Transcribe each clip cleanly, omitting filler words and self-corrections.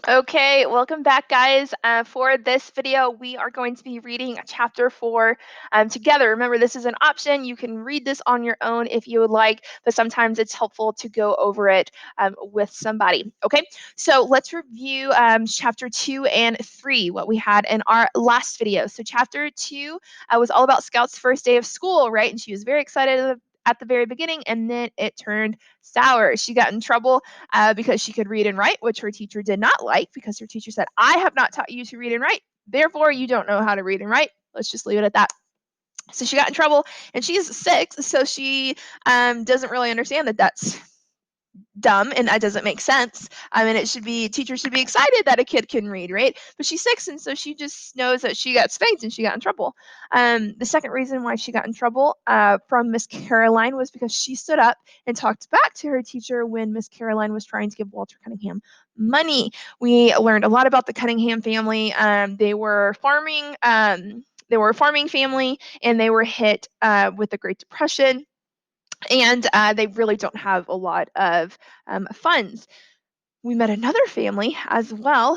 Okay, welcome back, guys. For this video, we are going to be reading chapter 4 together. Remember, this is an option. You can read this on your own if you would like, but sometimes it's helpful to go over it with somebody. Okay, so let's review chapter 2 and 3, what we had in our last video. So chapter 2 was all about Scout's first day of school, right? And she was very excited at the very beginning, and then it turned sour. She got in trouble because she could read and write, which her teacher did not like because her teacher said, I have not taught you to read and write. Therefore, you don't know how to read and write. Let's just leave it at that. So she got in trouble, and she's 6, so she doesn't really understand that that's dumb and that doesn't make sense. I mean, teachers should be excited that a kid can read, right? But she's 6, and so she just knows that she got spanked and she got in trouble. The second reason why she got in trouble from Miss Caroline was because she stood up and talked back to her teacher when Miss Caroline was trying to give Walter Cunningham money. We learned a lot about the Cunningham family. They were farming. They were a farming family, and they were hit with the Great Depression, and they really don't have a lot of funds. We met another family as well,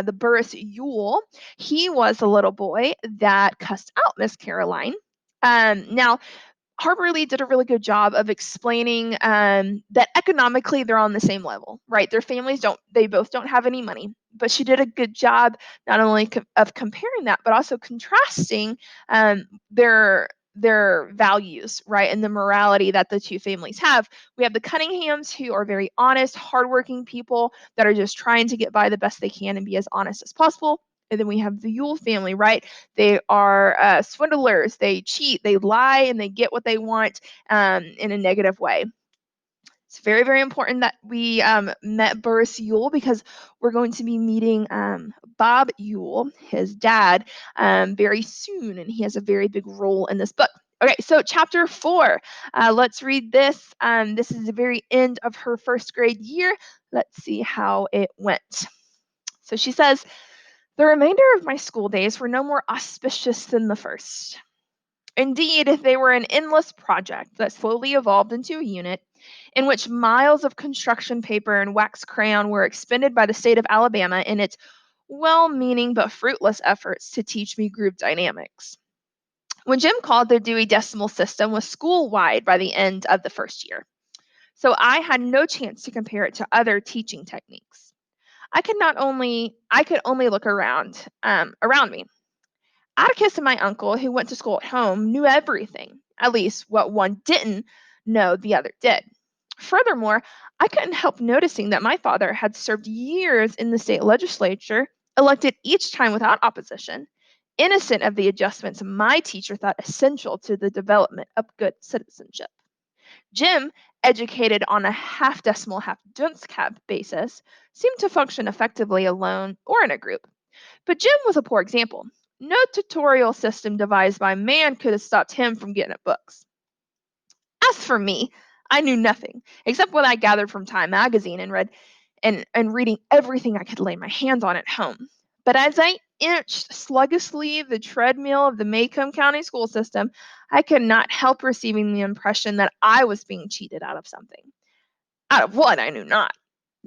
the Burris Yule. He was a little boy that cussed out Miss Caroline. Now, Harper Lee did a really good job of explaining that economically they're on the same level, right? Their families they both don't have any money, but she did a good job not only of comparing that, but also contrasting their values, right, and the morality that the two families have. We have the Cunninghams, who are very honest, hardworking people that are just trying to get by the best they can and be as honest as possible. And then we have the Yule family, right? They are swindlers. They cheat, they lie, and they get what they want in a negative way. It's very, very important that we met Burris Yule because we're going to be meeting Bob Yule, his dad, very soon, and he has a very big role in this book. Okay, so chapter 4. Let's read this. This is the very end of her first grade year. Let's see how it went. So she says, the remainder of my school days were no more auspicious than the first. Indeed, they were an endless project that slowly evolved into a unit in which miles of construction paper and wax crayon were expended by the state of Alabama in its well-meaning but fruitless efforts to teach me group dynamics. When Jim called, the Dewey Decimal System was school-wide by the end of the first year, so I had no chance to compare it to other teaching techniques. I could only look around me. Atticus and my uncle, who went to school at home, knew everything, at least what one didn't know the other did. Furthermore, I couldn't help noticing that my father had served years in the state legislature, elected each time without opposition, innocent of the adjustments my teacher thought essential to the development of good citizenship. Jim, educated on a half decimal, half dunce cap basis, seemed to function effectively alone or in a group. But Jim was a poor example. No tutorial system devised by man could have stopped him from getting at books. As for me, I knew nothing, except what I gathered from Time magazine and read and reading everything I could lay my hands on at home. But as I inched sluggishly the treadmill of the Macomb County school system, I could not help receiving the impression that I was being cheated out of something. Out of what, I knew not.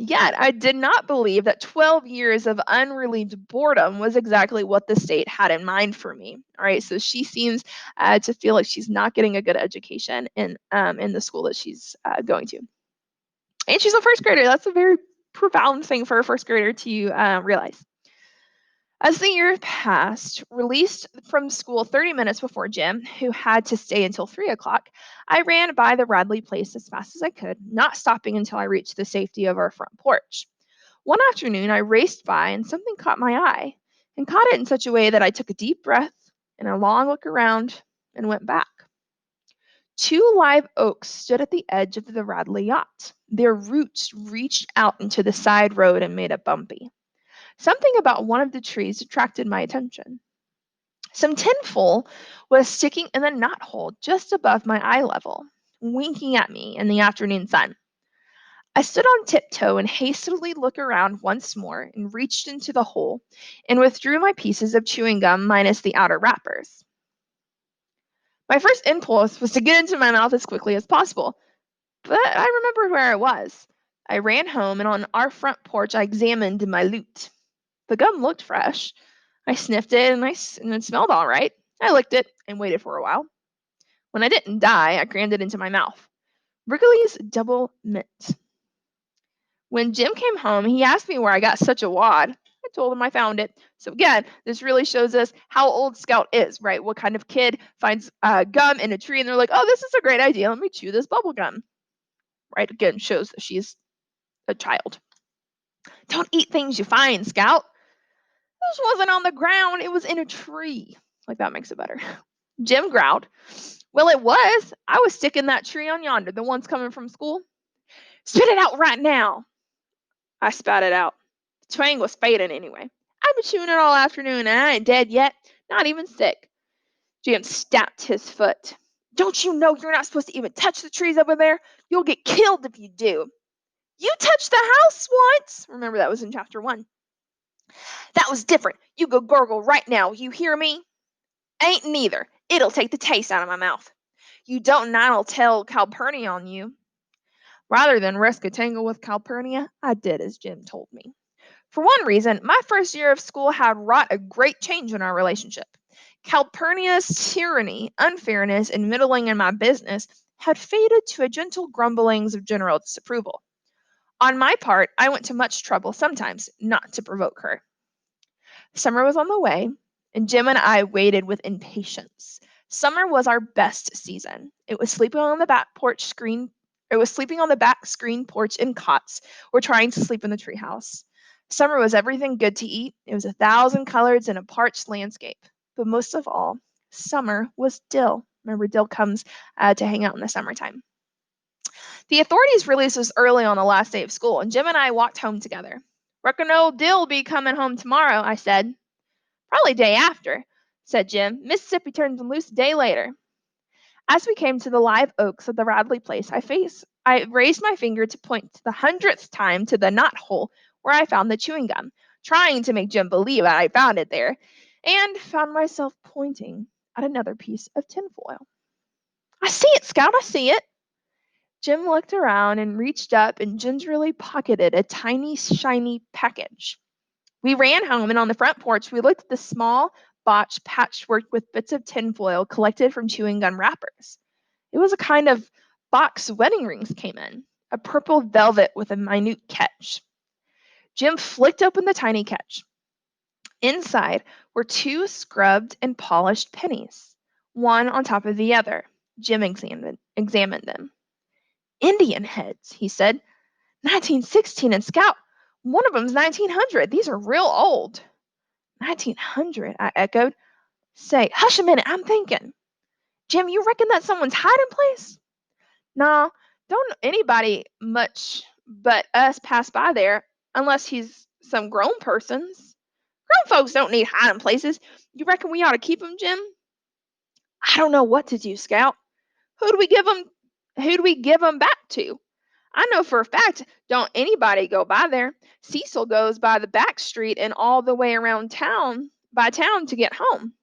Yet I did not believe that 12 years of unrelieved boredom was exactly what the state had in mind for me. All right, so she seems to feel like she's not getting a good education in the school that she's going to. And she's a first grader. That's a very profound thing for a first grader to realize. As the year passed, released from school 30 minutes before Jim, who had to stay until 3 o'clock, I ran by the Radley place as fast as I could, not stopping until I reached the safety of our front porch. One afternoon, I raced by and something caught my eye, and caught it in such a way that I took a deep breath and a long look around and went back. 2 live oaks stood at the edge of the Radley yacht. Their roots reached out into the side road and made it bumpy. Something about one of the trees attracted my attention. Some tinfoil was sticking in the knothole just above my eye level, winking at me in the afternoon sun. I stood on tiptoe and hastily looked around once more and reached into the hole and withdrew my pieces of chewing gum minus the outer wrappers. My first impulse was to get into my mouth as quickly as possible, but I remembered where I was. I ran home, and on our front porch, I examined my loot. The gum looked fresh. I sniffed it, and it smelled all right. I licked it and waited for a while. When I didn't die, I crammed it into my mouth. Wrigley's Double Mint. When Jim came home, he asked me where I got such a wad. I told him I found it. So again, this really shows us how old Scout is, right? What kind of kid finds gum in a tree and they're like, oh, this is a great idea. Let me chew this bubble gum. Right? Again, shows that she's a child. Don't eat things you find, Scout. This wasn't on the ground. It was in a tree. Like, that makes it better. Jim growled. Well, it was. I was sticking that tree on yonder, the ones coming from school. Spit it out right now. I spat it out. The twang was fading anyway. I've been chewing it all afternoon and I ain't dead yet. Not even sick. Jim stamped his foot. Don't you know you're not supposed to even touch the trees over there? You'll get killed if you do. You touched the house once. Remember, that was in chapter 1. That was different. You go gurgle right now. You hear me? Ain't neither. It'll take the taste out of my mouth. You don't and I'll tell Calpurnia on you. Rather than risk a tangle with Calpurnia, I did as Jim told me. For one reason, my first year of school had wrought a great change in our relationship. Calpurnia's tyranny, unfairness, and meddling in my business had faded to a gentle grumblings of general disapproval. On my part, I went to much trouble sometimes not to provoke her. Summer was on the way, and Jim and I waited with impatience. Summer was our best season. It was sleeping on the back screen porch in cots, or trying to sleep in the treehouse. Summer was everything good to eat. It was 1,000 colors in a parched landscape. But most of all, summer was dill. Remember, dill comes to hang out in the summertime. The authorities released us early on the last day of school, and Jim and I walked home together. Reckon old Dill will be coming home tomorrow, I said. Probably day after, said Jim. Mississippi turns him loose a day later. As we came to the live oaks of the Radley place, I raised my finger to point the 100th time to the knot hole where I found the chewing gum, trying to make Jim believe that I found it there, and found myself pointing at another piece of tinfoil. I see it, Scout, I see it. Jim looked around and reached up and gingerly pocketed a tiny, shiny package. We ran home, and on the front porch, we looked at the small box patchwork with bits of tinfoil collected from chewing gum wrappers. It was a kind of box wedding rings came in, a purple velvet with a minute catch. Jim flicked open the tiny catch. Inside were 2 scrubbed and polished pennies, one on top of the other. Jim examined them. Indian heads, he said. 1916 and Scout. One of them's 1900. These are real old. 1900, I echoed. Say, hush a minute, I'm thinking. Jim, you reckon that's someone's hiding place? Nah, don't anybody much but us pass by there unless he's some grown persons. Grown folks don't need hiding places. You reckon we ought to keep 'em, Jim? I don't know what to do, Scout. Who do we give 'em? Who do we give 'em back to? I know for a fact don't anybody go by there. Cecil goes by the back street and all the way around town to get home.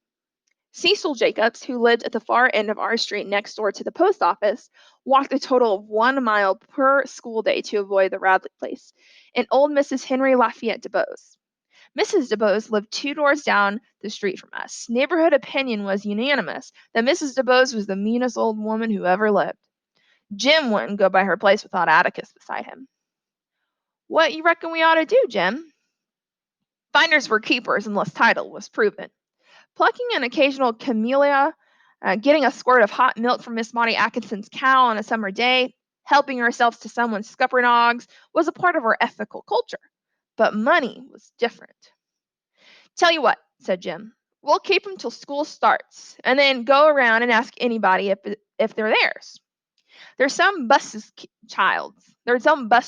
Cecil Jacobs, who lived at the far end of our street next door to the post office, walked a total of 1 mile per school day to avoid the Radley place, and old Mrs. Henry Lafayette DeBose. Mrs. DeBose lived 2 doors down the street from us. Neighborhood opinion was unanimous that Mrs. DeBose was the meanest old woman who ever lived. Jim wouldn't go by her place without Atticus beside him. What you reckon we ought to do, Jim? Finders were keepers unless title was proven. Plucking an occasional camellia, getting a squirt of hot milk from Miss Maudie Atkinson's cow on a summer day, helping ourselves to someone's scuppernogs was a part of our ethical culture. But money was different. Tell you what, said Jim, we'll keep 'em till school starts, and then go around and ask anybody if they're theirs. There's some bus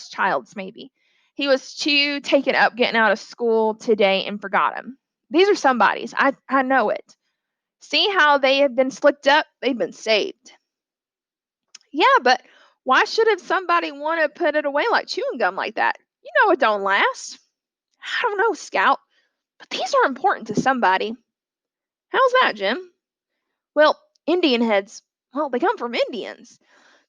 childs maybe. He was too taken up getting out of school today and forgot him. These are somebody's. I know it. See how they have been slicked up? They've been saved. Yeah, but why should have somebody want to put it away like chewing gum like that? You know it don't last. I don't know, Scout, but these are important to somebody. How's that, Jim? Well, Indian heads, well, they come from Indians.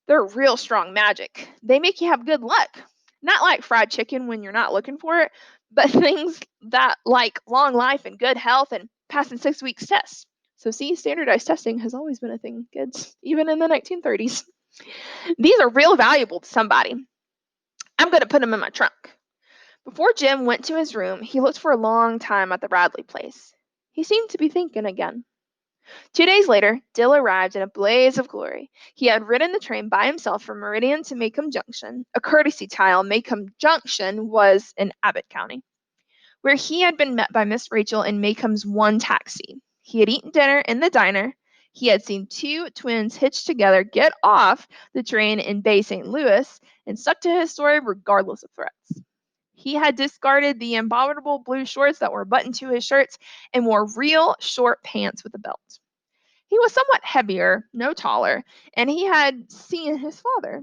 They're real strong magic. They make you have good luck. Not like fried chicken when you're not looking for it, but things that like long life and good health and passing 6 weeks tests. So see, standardized testing has always been a thing, kids, even in the 1930s. These are real valuable to somebody. I'm going to put them in my trunk. Before Jim went to his room, he looked for a long time at the Radley place. He seemed to be thinking again. 2 days later, Dill arrived in a blaze of glory. He had ridden the train by himself from Meridian to Macomb Junction, a courtesy tile. Macomb Junction was in Abbott County, where he had been met by Miss Rachel in Macomb's one taxi. He had eaten dinner in the diner. He had seen two twins hitched together get off the train in Bay St. Louis and stuck to his story regardless of threats. He had discarded the abominable blue shorts that were buttoned to his shirts and wore real short pants with a belt. He was somewhat heavier, no taller, and he had seen his father.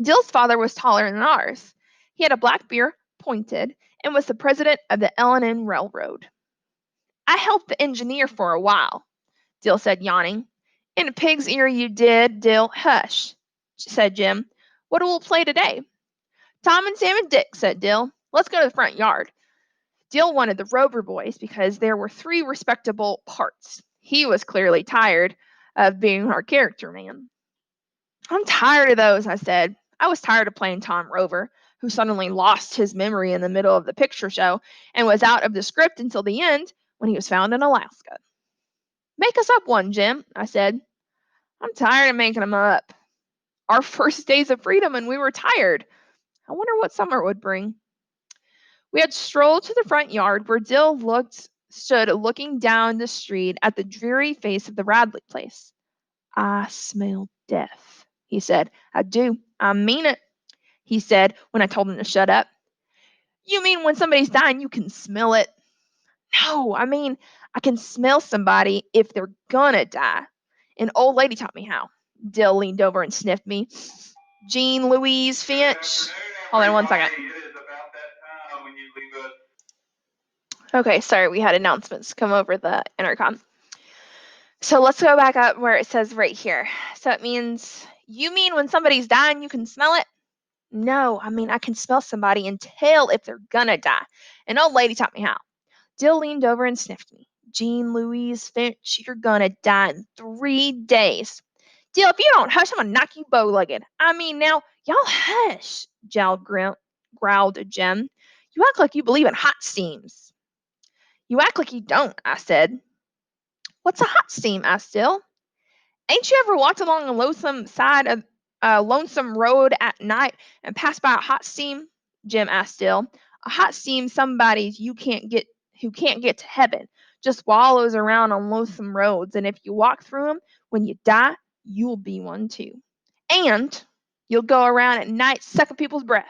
Dill's father was taller than ours. He had a black beard, pointed, and was the president of the L&N Railroad. I helped the engineer for a while, Dill said, yawning. In a pig's ear you did, Dill. Hush, said Jim. What will we play today? Tom and Sam and Dick, said Dill. Let's go to the front yard. Dill wanted the Rover boys because there were 3 respectable parts. He was clearly tired of being our character man. I'm tired of those, I said. I was tired of playing Tom Rover, who suddenly lost his memory in the middle of the picture show and was out of the script until the end when he was found in Alaska. Make us up one, Jim, I said. I'm tired of making them up. Our first days of freedom and we were tired. I wonder what summer would bring. We had strolled to the front yard where Dill stood looking down the street at the dreary face of the Radley place. I smell death, he said. I do. I mean it, he said when I told him to shut up. You mean when somebody's dying you can smell it? No, I mean I can smell somebody if they're gonna die. An old lady taught me how. Dill leaned over and sniffed me. Jean Louise Finch. Hold on one second. Okay, sorry, we had announcements come over the intercom. So let's go back up where it says right here. So it means, you mean when somebody's dying you can smell it? No, I mean I can smell somebody and tell if they're gonna die. An old lady taught me how. Dill leaned over and sniffed me. Jean Louise Finch, you're gonna die in 3 days. Dill, if you don't hush, I'm gonna knock you bow-legged. I mean, now, y'all hush, growled Jem. You act like you believe in hot steams. You act like you don't, I said. What's a hot steam? asked Dill. Ain't you ever walked along a lonesome road at night and passed by a hot steam? Jim asked Dill. A hot steam somebody who can't get to heaven, just wallows around on lonesome roads, and if you walk through them, when you die, you'll be one too. And you'll go around at night sucking people's breath.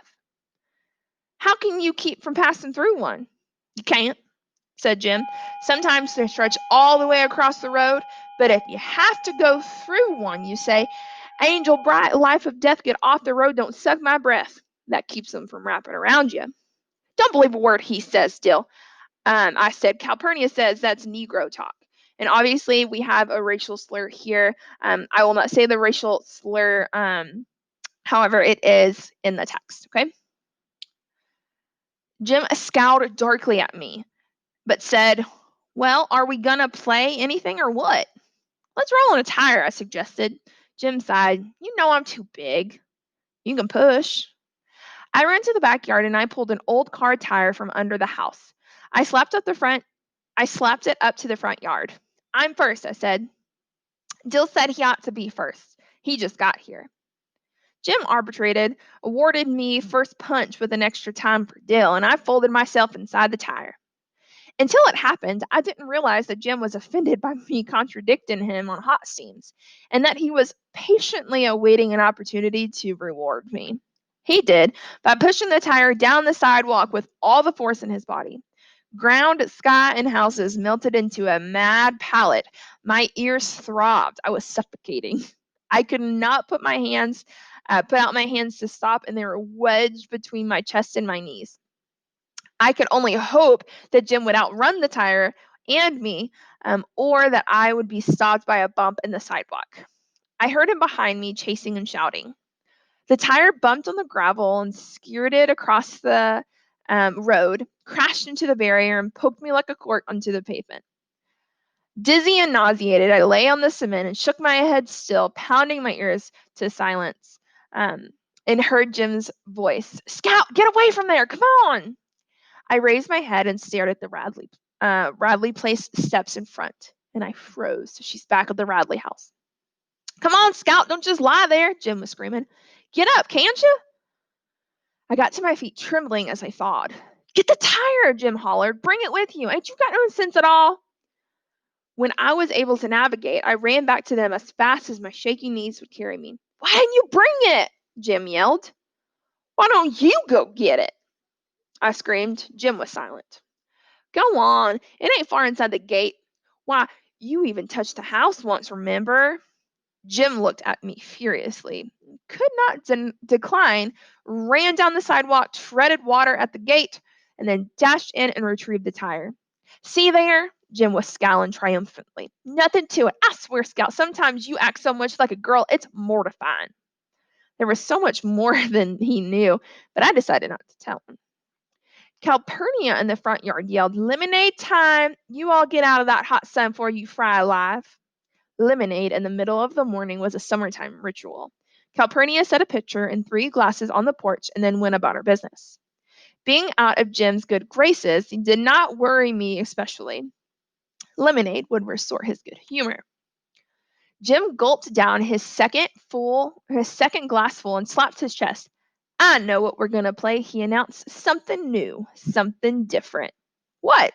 How can you keep from passing through one? You can't, said Jim. Sometimes they stretch all the way across the road, but if you have to go through one, you say, Angel bright, life of death, get off the road, don't suck my breath. That keeps them from wrapping around you. Don't believe a word he says, Dill. I said, Calpurnia says that's Negro talk. And obviously we have a racial slur here. I will not say the racial slur, however, it is in the text, okay? Jim scowled darkly at me, but said, well, are we gonna play anything or what? Let's roll on a tire, I suggested. Jim sighed. You know I'm too big. You can push. I ran to the backyard and I pulled an old car tire from under the house. I slapped it up to the front yard. I'm first, I said. Dill said he ought to be first. He just got here. Jim arbitrated, awarded me first punch with an extra time for Dill, and I folded myself inside the tire. Until it happened, I didn't realize that Jim was offended by me contradicting him on hot steams, and that he was patiently awaiting an opportunity to reward me. He did by pushing the tire down the sidewalk with all the force in his body. Ground, sky, and houses melted into a mad palette. My ears throbbed. I was suffocating. I could not put out my hands to stop, and they were wedged between my chest and my knees. I could only hope that Jim would outrun the tire and me, or that I would be stopped by a bump in the sidewalk. I heard him behind me, chasing and shouting. The tire bumped on the gravel and skirted across the road, crashed into the barrier, and poked me like a cork onto the pavement. Dizzy and nauseated, I lay on the cement and shook my head still, pounding my ears to silence, um, and heard Jim's voice, "Scout, get away from there! Come on!" I raised my head and stared at the Radley Place steps in front, and I froze. She's back at the Radley house. "Come on, Scout, don't just lie there," Jim was screaming. "Get up, can't you?" I got to my feet trembling as I thawed. "Get the tire," Jim hollered. "Bring it with you. Ain't you got no sense at all?" When I was able to navigate, I ran back to them as fast as my shaky knees would carry me. "Why didn't you bring it?" Jim yelled. "Why don't you go get it?" I screamed. Jim was silent. "Go on. It ain't far inside the gate. Why, you even touched the house once, remember?" Jim looked at me furiously, could not decline, ran down the sidewalk, treaded water at the gate, and then dashed in and retrieved the tire. "See there?" Jim was scowling triumphantly. "Nothing to it. I swear, Scout, sometimes you act so much like a girl, it's mortifying." There was so much more than he knew, but I decided not to tell him. Calpurnia in the front yard yelled, "Lemonade time! You all get out of that hot sun before you fry alive." Lemonade in the middle of the morning was a summertime ritual. Calpurnia set a pitcher and 3 glasses on the porch and then went about her business. Being out of Jim's good graces did not worry me especially. Lemonade would restore his good humor. Jim gulped down his second glassful and slapped his chest. "I know what we're going to play," he announced. "Something new, something different." "What?"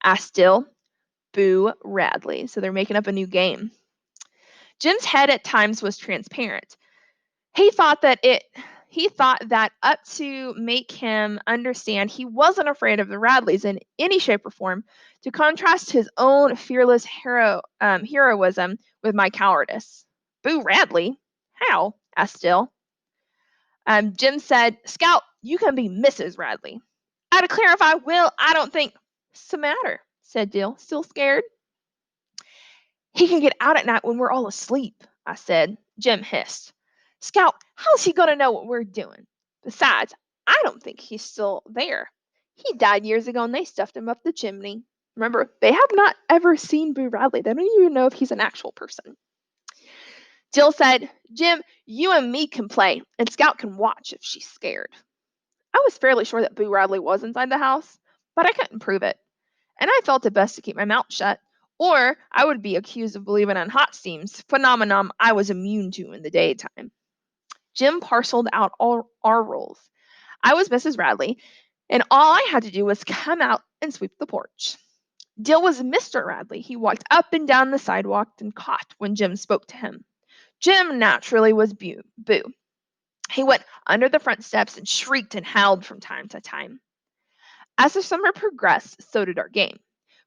asked Dill. "Boo Radley." So they're making up a new game. Jim's head at times was transparent. He thought that up to make him understand he wasn't afraid of the Radleys in any shape or form, to contrast his own fearless heroism with my cowardice. "Boo Radley? How?" asked Dill. Jim said, "Scout, you can be Mrs. Radley." "I declare if I will, I don't think—" "What's the matter?" said Dill, still scared. "He can get out at night when we're all asleep," I said. Jim hissed. "Scout, how's he going to know what we're doing? Besides, I don't think he's still there. He died years ago and they stuffed him up the chimney." Remember, they have not ever seen Boo Radley. They don't even know if he's an actual person. Jill said, "Jim, you and me can play, and Scout can watch if she's scared." I was fairly sure that Boo Radley was inside the house, but I couldn't prove it, and I felt it best to keep my mouth shut, or I would be accused of believing in hot steams, phenomenon I was immune to in the daytime. Jim parceled out all our roles. I was Mrs. Radley, and all I had to do was come out and sweep the porch. Dill was Mr. Radley. He walked up and down the sidewalk and coughed when Jim spoke to him. Jim naturally was Boo. He went under the front steps and shrieked and howled from time to time. As the summer progressed, so did our game.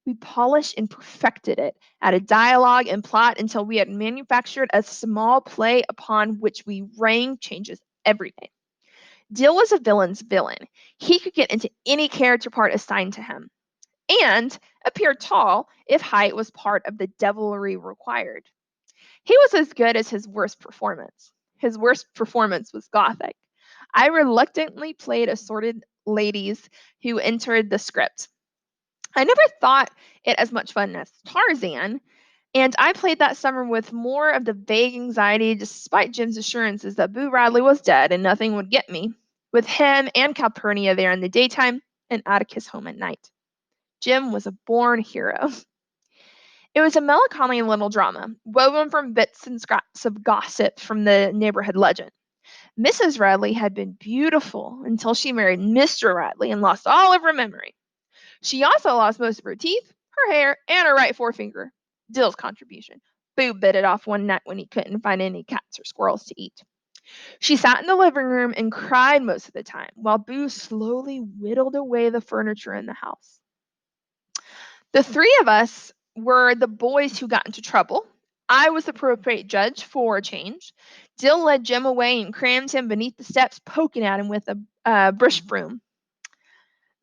We polished and perfected it, added dialogue and plot until we had manufactured a small play upon which we rang changes every day. Dill was a villain's villain. He could get into any character part assigned to him, and appear tall if height was part of the devilry required. He was as good as his worst performance. His worst performance was Gothic. I reluctantly played assorted ladies who entered the script. I never thought it as much fun as Tarzan, and I played that summer with more of the vague anxiety despite Jim's assurances that Boo Radley was dead and nothing would get me, with him and Calpurnia there in the daytime and Atticus home at night. Jim was a born hero. It was a melancholy little drama, woven from bits and scraps of gossip from the neighborhood legend. Mrs. Radley had been beautiful until she married Mr. Radley and lost all of her memory. She also lost most of her teeth, her hair, and her right forefinger. Dill's contribution. Boo bit it off one night when he couldn't find any cats or squirrels to eat. She sat in the living room and cried most of the time, while Boo slowly whittled away the furniture in the house. The 3 of us were the boys who got into trouble. I was the appropriate judge for a change. Dill led Jim away and crammed him beneath the steps, poking at him with a brush broom.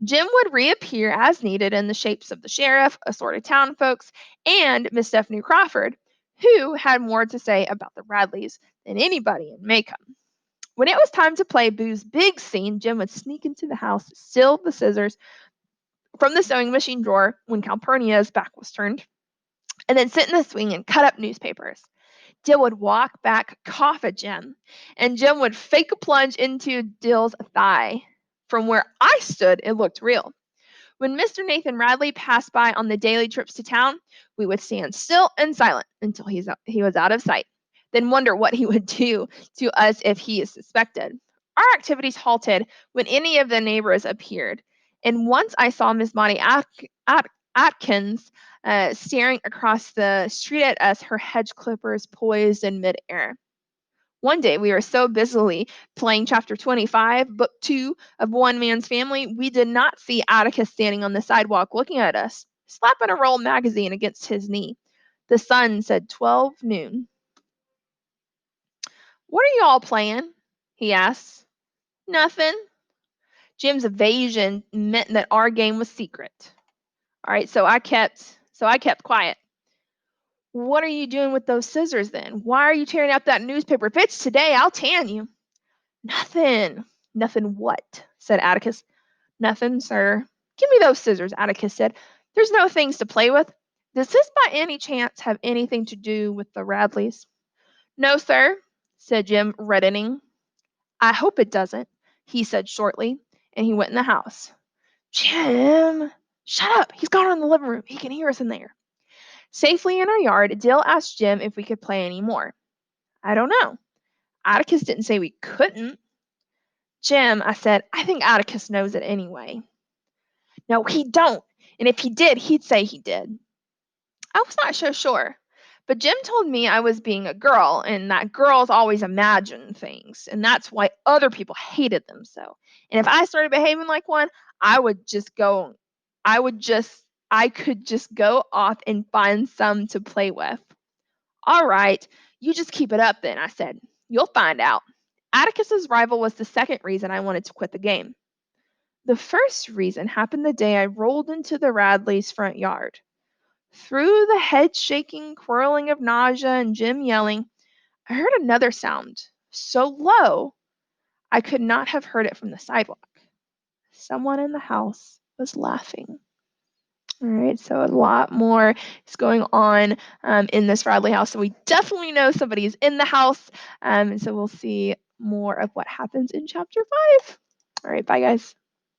Jim would reappear as needed in the shapes of the sheriff, assorted town folks, and Miss Stephanie Crawford, who had more to say about the Radleys than anybody in Macomb. When it was time to play Boo's big scene, Jim would sneak into the house, steal the scissors from the sewing machine drawer when Calpurnia's back was turned, and then sit in the swing and cut up newspapers. Dill would walk back, cough at Jim, and Jim would fake a plunge into Dill's thigh. From where I stood, it looked real. When Mr. Nathan Radley passed by on the daily trips to town, we would stand still and silent until he was out of sight, then wonder what he would do to us if he is suspected. Our activities halted when any of the neighbors appeared, and once I saw Miss Bonnie Atkins staring across the street at us, her hedge clippers poised in midair. One day we were so busily playing chapter 25, book 2 of One Man's Family, we did not see Atticus standing on the sidewalk looking at us, slapping a roll magazine against his knee. The sun said 12 noon. What are y'all playing? He asked. Nothing. Jim's evasion meant that our game was secret. All right, so I kept quiet. What are you doing with those scissors then? Why are you tearing out that newspaper? If it's today, I'll tan you. Nothing. Nothing what? Said Atticus. Nothing, sir. Give me those scissors, Atticus said. There's no things to play with. Does this by any chance have anything to do with the Radleys? No, sir, said Jim, reddening. I hope it doesn't, he said shortly, and he went in the house. Jim! Shut up! He's gone in the living room. He can hear us in there. Safely in our yard, Dill asked Jim if we could play any more. I don't know. Atticus didn't say we couldn't. Jim, I said, I think Atticus knows it anyway. No, he don't. And if he did, he'd say he did. I was not so sure. But Jim told me I was being a girl and that girls always imagine things. And that's why other people hated them so. And if I started behaving like one, I would just go, I could just go off and find some to play with. All right, you just keep it up then, I said. You'll find out. Atticus's rival was the second reason I wanted to quit the game. The first reason happened the day I rolled into the Radleys' front yard. Through the head shaking, whirling of nausea and Jim yelling, I heard another sound, so low I could not have heard it from the sidewalk. Someone in the house was laughing. All right, so a lot more is going on in this Radley house. So we definitely know somebody is in the house. And so we'll see more of what happens in chapter 5. All right, bye guys.